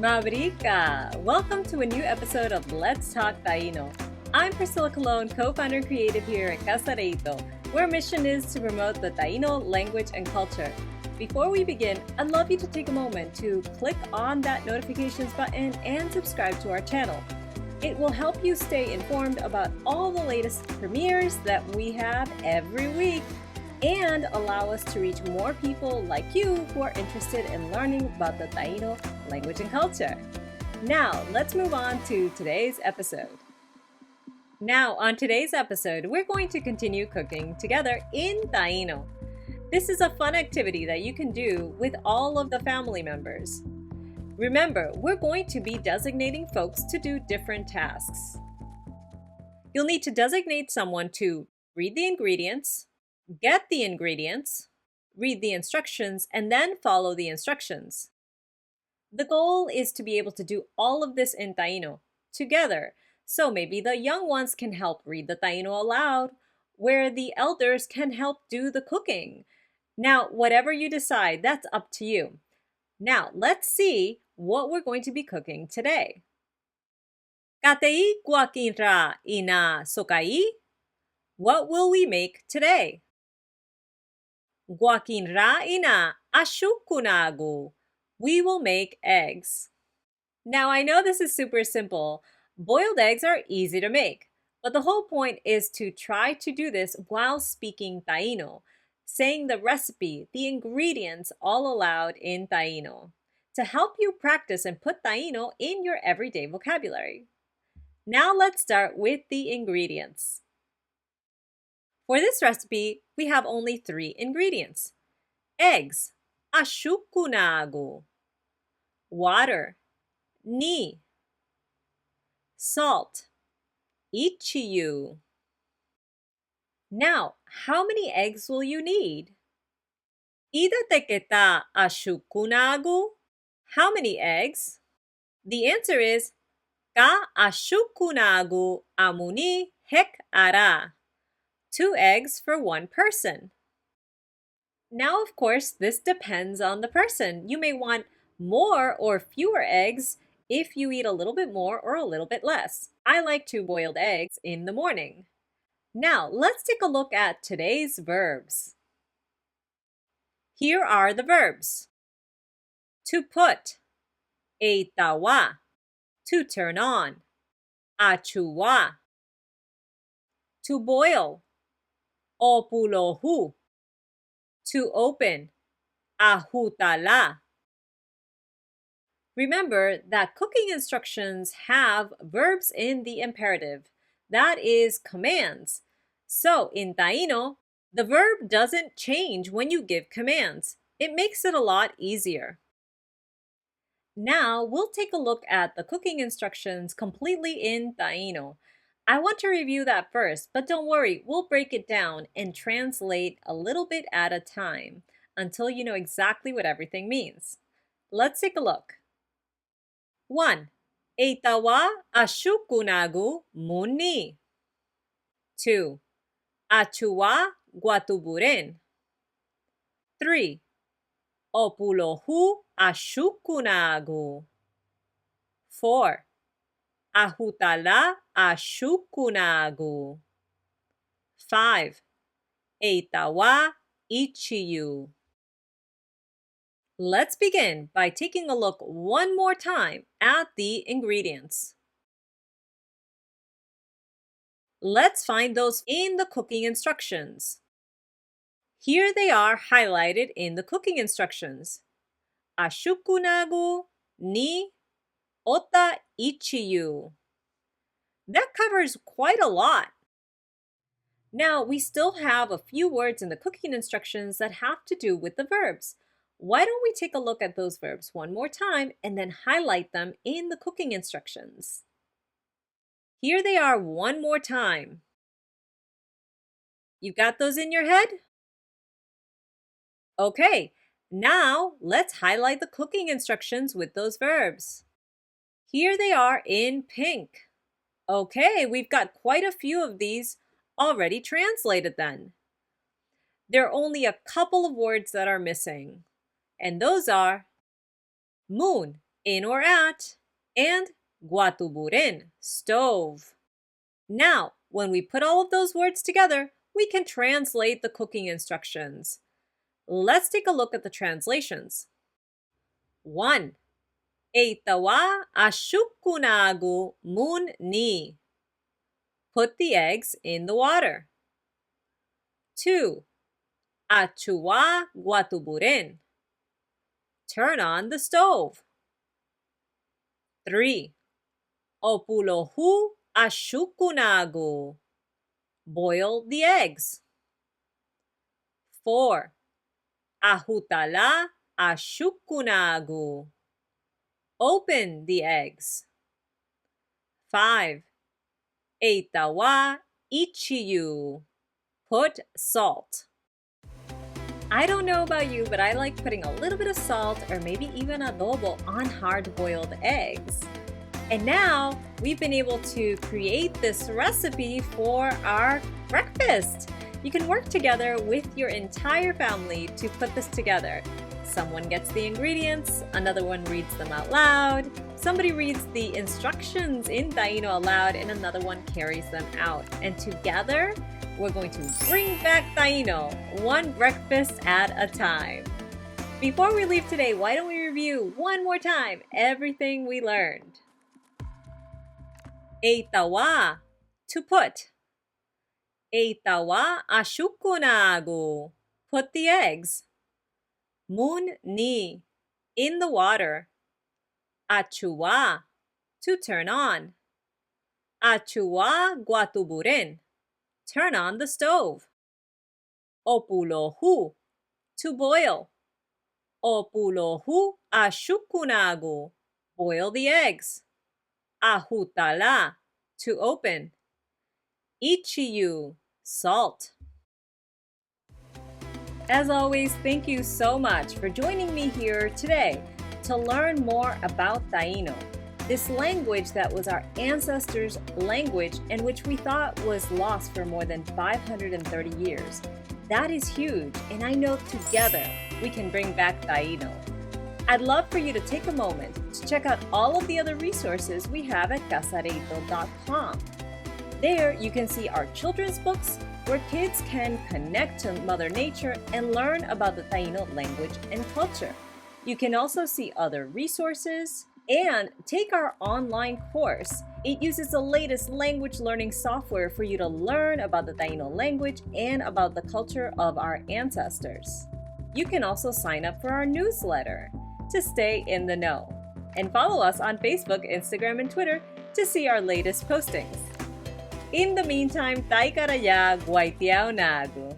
Mabrika! Welcome to a new episode of Let's Talk Taino. I'm Priscilla Colon, co-founder and creative here at Casa Reito, where our mission is to promote the Taino language and culture. Before we begin, I'd love you to take a moment to click on that notifications button and subscribe to our channel. It will help you stay informed about all the latest premieres that we have every week and allow us to reach more people like you who are interested in learning about the Taino language and culture. Now, let's move on to today's episode. Now, on today's episode, we're going to continue cooking together in Taino. This is a fun activity that you can do with all of the family members. Remember, we're going to be designating folks to do different tasks. You'll need to designate someone to read the ingredients, get the ingredients, read the instructions, and then follow the instructions. The goal is to be able to do all of this in Taino together, so maybe the young ones can help read the Taino aloud, where the elders can help do the cooking. Now, whatever you decide, that's up to you. Now, let's see what we're going to be cooking today. Katei guakinra ina sokai? What will we make today? Guakinra ina ashúkunagu. We will make eggs. Now, I know this is super simple. Boiled eggs are easy to make, but the whole point is to try to do this while speaking Taino, saying the recipe, the ingredients all aloud in Taino, to help you practice and put Taino in your everyday vocabulary. Now let's start with the ingredients. For this recipe, we have only 3 ingredients. Eggs, ashúkunagu. Water, ni. Salt, ichiyu. Now, how many eggs will you need? Ida teketa ashúkunagu? How many eggs? The answer is ka ashúkunagu amuni hek ara. 2 eggs for 1 person. Now, of course, this depends on the person. You may want more or fewer eggs if you eat a little bit more or a little bit less. I like 2 boiled eggs in the morning. Now, let's take a look at today's verbs. Here are the verbs. To put, eitawa. To turn on, achuwa. To boil, opulohu. To open, ahutala. Remember that cooking instructions have verbs in the imperative. That is commands. So in Taino, the verb doesn't change when you give commands. It makes it a lot easier. Now we'll take a look at the cooking instructions completely in Taino. I want to review that first, but don't worry, we'll break it down and translate a little bit at a time until you know exactly what everything means. Let's take a look. 1. Eitawa ashúkunagu muni. 2. Achuwa guatuburen. 3. Opulohu ashúkunagu. 4. Ahutala ashúkunagu. 5. Eitawa ichiyu. Let's begin by taking a look one more time at the ingredients. Let's find those in the cooking instructions. Here they are highlighted in the cooking instructions. Ashúkunagu ni ota ichiyu. That covers quite a lot. Now, we still have a few words in the cooking instructions that have to do with the verbs. Why don't we take a look at those verbs one more time and then highlight them in the cooking instructions? Here they are one more time. You got those in your head? Okay, now let's highlight the cooking instructions with those verbs. Here they are in pink. Okay, we've got quite a few of these already translated then. There are only a couple of words that are missing, and those are moon in or at, and guatuburin, stove. Now, when we put all of those words together, we can translate the cooking instructions. Let's take a look at the translations. 1. Eitawa ashúkunagu mun ni. Put the eggs in the water. 2. Achua guatuburin. Turn on the stove. 3. Opulohu ashúkunagu. Boil the eggs. 4. Ahutala ashúkunagu. Open the eggs. 5. Eitawa ichiyu. Put salt. I don't know about you, but I like putting a little bit of salt or maybe even adobo on hard-boiled eggs. And now we've been able to create this recipe for our breakfast. You can work together with your entire family to put this together. Someone gets the ingredients, another one reads them out loud, somebody reads the instructions in Taíno aloud, and another one carries them out. And together, we're going to bring back Taíno, one breakfast at a time. Before we leave today, why don't we review one more time everything we learned? Eitawa, to put. Eitawa ashúkunagu, put the eggs. Mun ni, in the water. Achua, to turn on. Achua guatuburin, turn on the stove. Opulohu, to boil. Opulohu ashúkunagu, boil the eggs. Ahutala, to open. Ichiyu, salt. As always, thank you so much for joining me here today to learn more about Taíno, this language that was our ancestors' language and which we thought was lost for more than 530 years. That is huge, and I know together we can bring back Taíno. I'd love for you to take a moment to check out all of the other resources we have at casareito.com. There you can see our children's books where kids can connect to Mother Nature and learn about the Taíno language and culture. You can also see other resources and take our online course. It uses the latest language learning software for you to learn about the Taíno language and about the culture of our ancestors. You can also sign up for our newsletter to stay in the know. And follow us on Facebook, Instagram, and Twitter to see our latest postings. In the meantime, tay karaya guaitiao nagu.